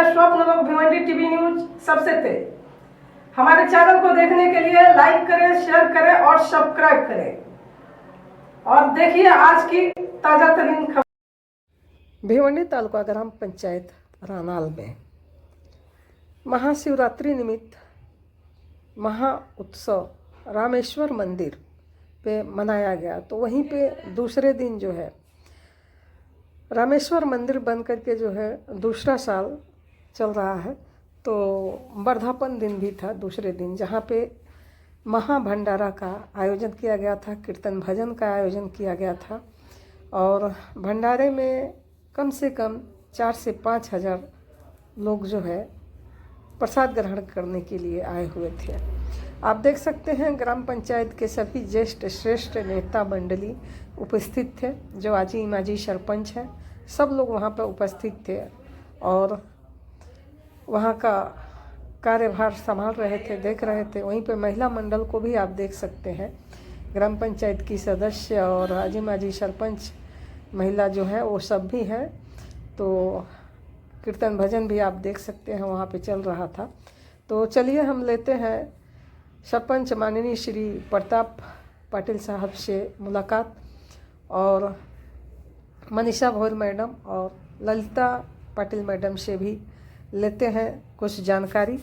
स्वप्न लोग Bhiwandi TV news सबसे तेज। हमारे चैनल को देखने के लिए लाइक करें, शेयर करें और सब्सक्राइब करें और देखिए आज की ताजा तरीन खबर। भिवंडी तालुका ग्राम पंचायत रानाल में महाशिवरात्रि निमित्त महा उत्सव रामेश्वर मंदिर पे मनाया गया। तो वहीं पे दूसरे दिन जो है रामेश्वर मंदिर बन करके जो है दूसरा साल चल रहा है। तो वर्धापन दिन भी था दूसरे दिन, जहाँ पे महाभंडारा का आयोजन किया गया था, कीर्तन भजन का आयोजन किया गया था और भंडारे में कम से कम 4 से 5 हज़ार लोग जो है प्रसाद ग्रहण करने के लिए आए हुए थे। आप देख सकते हैं ग्राम पंचायत के सभी ज्येष्ठ श्रेष्ठ नेता मंडली उपस्थित थे। जो आजी माजी सरपंच हैं सब लोग वहाँ पर उपस्थित थे और वहाँ का कार्यभार संभाल रहे थे, देख रहे थे। वहीं पे महिला मंडल को भी आप देख सकते हैं, ग्राम पंचायत की सदस्य और आजी माजी सरपंच महिला जो है वो सब भी हैं। तो कीर्तन भजन भी आप देख सकते हैं वहाँ पे चल रहा था। तो चलिए हम लेते हैं सरपंच माननीय श्री प्रताप पाटिल साहब से मुलाकात और मनीषा भोर मैडम और ललिता पाटिल मैडम से भी लेते हैं कुछ जानकारी।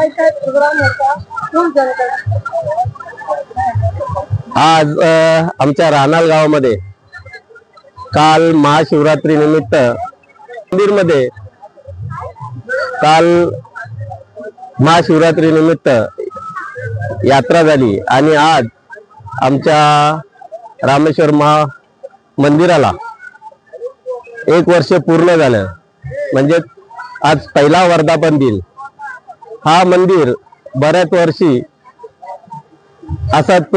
काय प्रोग्राम होता, खूप जनता आज आमच्या रानाल गावामध्ये काल महाशिवरात्री निमित्त मंदिरमध्ये काल महाशिवरात्री निमित्त यात्रा झाली आणि आज आमच्या रामेश्वर मंदिराला 1 वर्ष पूर्ण झालं। म्हणजे आज पहिला वर्धापन दिन। हा मंदिर बऱ्याच वर्षी असाच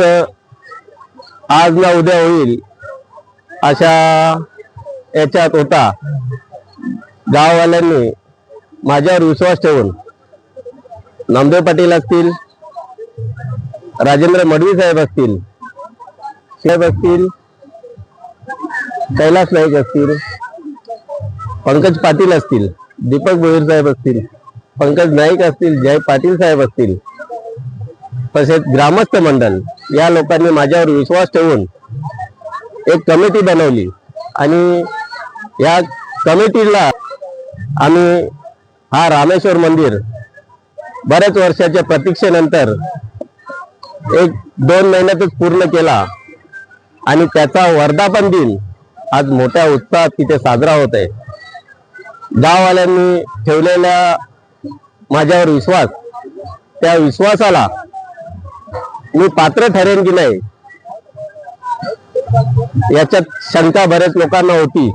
आज ना उद्या होईल अशा याच्यात होता, गाववाल्यांनी माझ्यावर विश्वास ठेवून नामदेव पाटील असतील, राजेंद्र मडवी साहेब असतील, साहेब असतील, कैलास नाईक असतील, पंकज पाटील असतील, दीपक भोईर साहेब असतील, पंकज नाईक असतील, जय पाटील साहेब असतील, तसेच ग्रामस्थ मंडळ या लोकांनी माझ्यावर विश्वास ठेवून एक कमिटी बनवली आणि या कमिटीला आम्ही हा रामेश्वर मंदिर बऱ्याच वर्षाच्या प्रतीक्षेनंतर 1-2 महिन्यातच पूर्ण केला आणि त्याचा वर्धापन दिन आज मोठ्या उत्साहात तिथे साजरा होत आहे. गाववाल्यांनी ठेवलेल्या माझ्यावर विश्वास, त्या विश्वासाला मी पात्र ठरेन की नाही याच्यात शंका बऱ्याच लोकांना होती,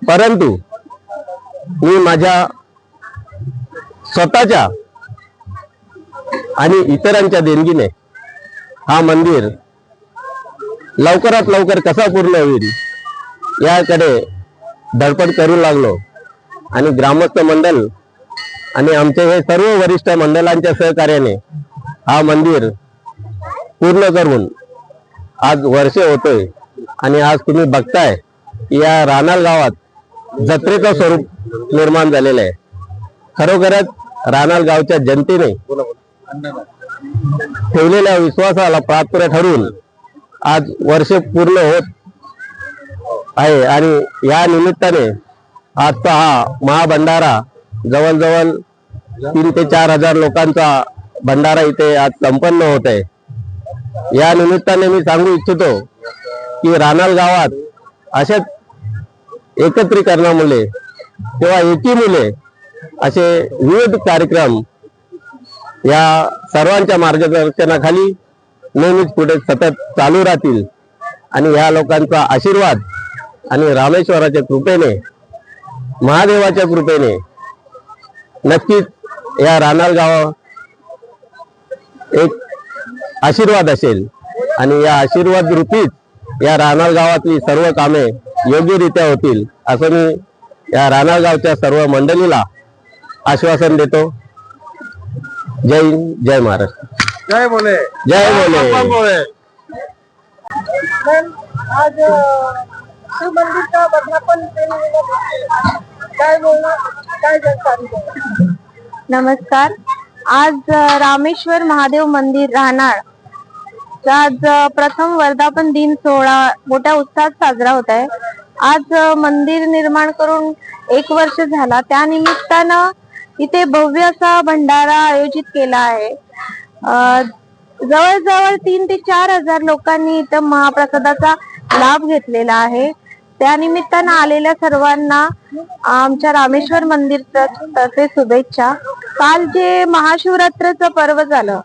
परंतु मी माझ्या स्वतःच्या आणि इतरांच्या देणगीने हा मंदिर लवकरात लवकर कसा पूर्ण होईल याकडे धडपड करू लागलो आणि ग्रामस्थ मंडळ आणि आमचे हे सर्व वरिष्ठ मंडळांच्या सहकार्याने हा मंदिर पूर्ण करून आज वर्ष होतोय आणि आज तुम्ही बघताय या रानाल गावात जत्रेचं स्वरूप निर्माण झालेलं आहे. खरोखरच रानाल गावच्या जनतेने ठेवलेल्या विश्वासाला पात्र ठरून आज वर्ष पूर्ण होत आहे आणि या निमित्ताने आजचा हा महाभंडारा जवळजवळ 3,000 ते 4,000 लोकांचा भंडारा इथे आज संपन्न होत आहे. या निमित्ताने मी सांगू इच्छितो की रानाल गावात अशाच एकत्रीकरणामुळे किंवा एकीमुळे असे विविध कार्यक्रम या सर्वांच्या मार्गदर्शनाखाली नेहमीच पुढे सतत चालू राहतील आणि या लोकांचा आशीर्वाद आणि रामेश्वराच्या कृपेने, महादेवाच्या कृपेने नक्कीच या रानाल गाव एक आशीर्वाद असेल आणि या आशीर्वाद रूपीच या रानाल गावातली सर्व कामे योग्यरित्या होतील असं मी या रानाल गावच्या सर्व मंडळीला आश्वासन देतो. जय हिंद, जय महाराष्ट्र. जय बोले, जय बोले. आज शिव मंदिर का वर्धापन काय बोलना, काय जानकारी. नमस्कार. आज रामेश्वर महादेव मंदिर राहणार आज प्रथम वर्धापन दिन सोहळा मोठ्या उत्साहात साजरा होत आहे. आज मंदिर निर्माण करून 1 वर्ष झाला. त्या निमित्तानं इथे भव्य असा भंडारा आयोजित केला आहे. जवळजवळ 3,000 ते 4,000 लोकांनी इथं महाप्रसादाचा लाभ घेतलेला आहे. त्या निमित्तानं आलेल्या सर्वांना आमच्या रामेश्वर मंदिर तर्फे शुभेच्छा. काल जे महाशिवरात्रीचं पर्व झालं,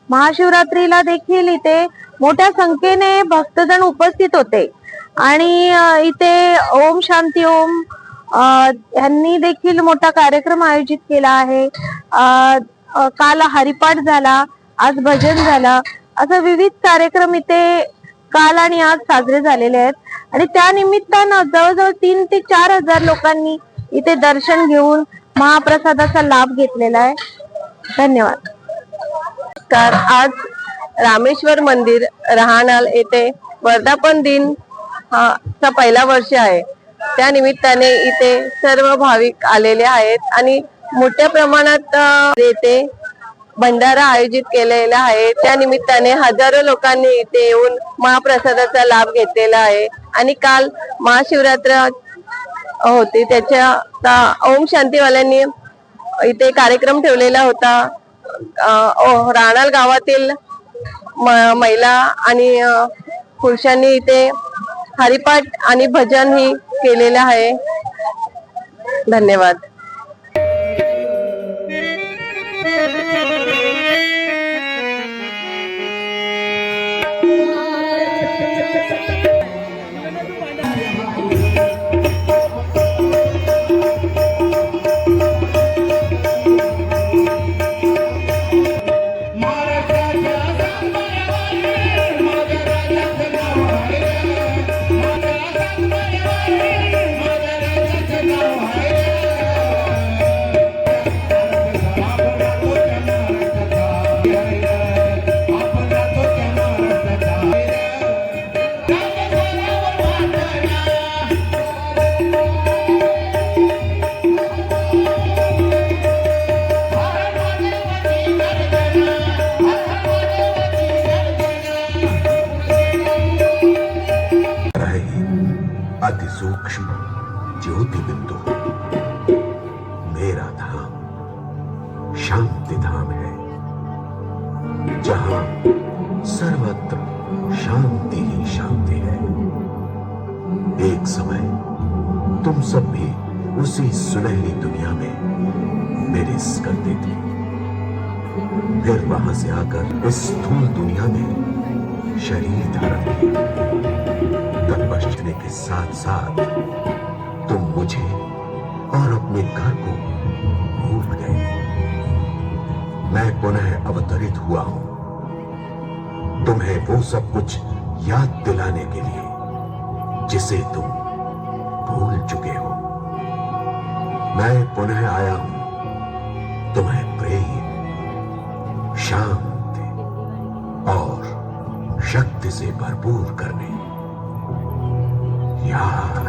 महाशिवरात्रीला देखील इथे मोठ्या संख्येने भक्तजण उपस्थित होते आणि इथे ओम शांती ओम यांनी देखील मोठा कार्यक्रम आयोजित केला आहे. काल हरिपाठ झाला, आज भजन झालं, असं विविध कार्यक्रम इथे काल आणि आज साजरे झालेले आहेत आणि त्या निमित्तानं जवळजवळ 3,000 ते 4,000 लोकांनी इथे दर्शन घेऊन महाप्रसादाचा लाभ घेतलेला आहे. धन्यवाद. आज रामेश्वर मंदिर राहणाल येथे वर्धापन दिन हा पहिला वर्ष आहे. त्या निमित्ताने इथे सर्व भाविक आलेले आहेत आणि मोठ्या प्रमाणात येथे भंडारा आयोजित केलेला आहे. त्या निमित्ताने हजारो लोकांनी इथे येऊन महाप्रसादाचा लाभ घेतलेला आहे आणि काल महाशिवरात्र होती, त्याच्या ओम शांतीवाल्यांनी इथे कार्यक्रम ठेवलेला होता. राणाल गावातील महिला आणि पुरुषांनी इथे हरिपाठ आणि भजन ही केलेलं आहे. धन्यवाद. जहां सर्वत्र शांति ही शांति है। एक समय तुम सब भी उसी सुनहरी दुनिया में निवास करते थे। फिर वहां से आकर इस स्थूल दुनिया में शरीर धारण किया। तपस्या के साथ साथ तुम मुझे और अपने घर को भूल गए। मैं पुनः अवतरित हुआ हूं तुम्हें वो सब कुछ याद दिलाने के लिए जिसे तुम भूल चुके हो। मैं पुनः आया हूं तुम्हें प्रेम, शांति और शक्ति से भरपूर करने। याद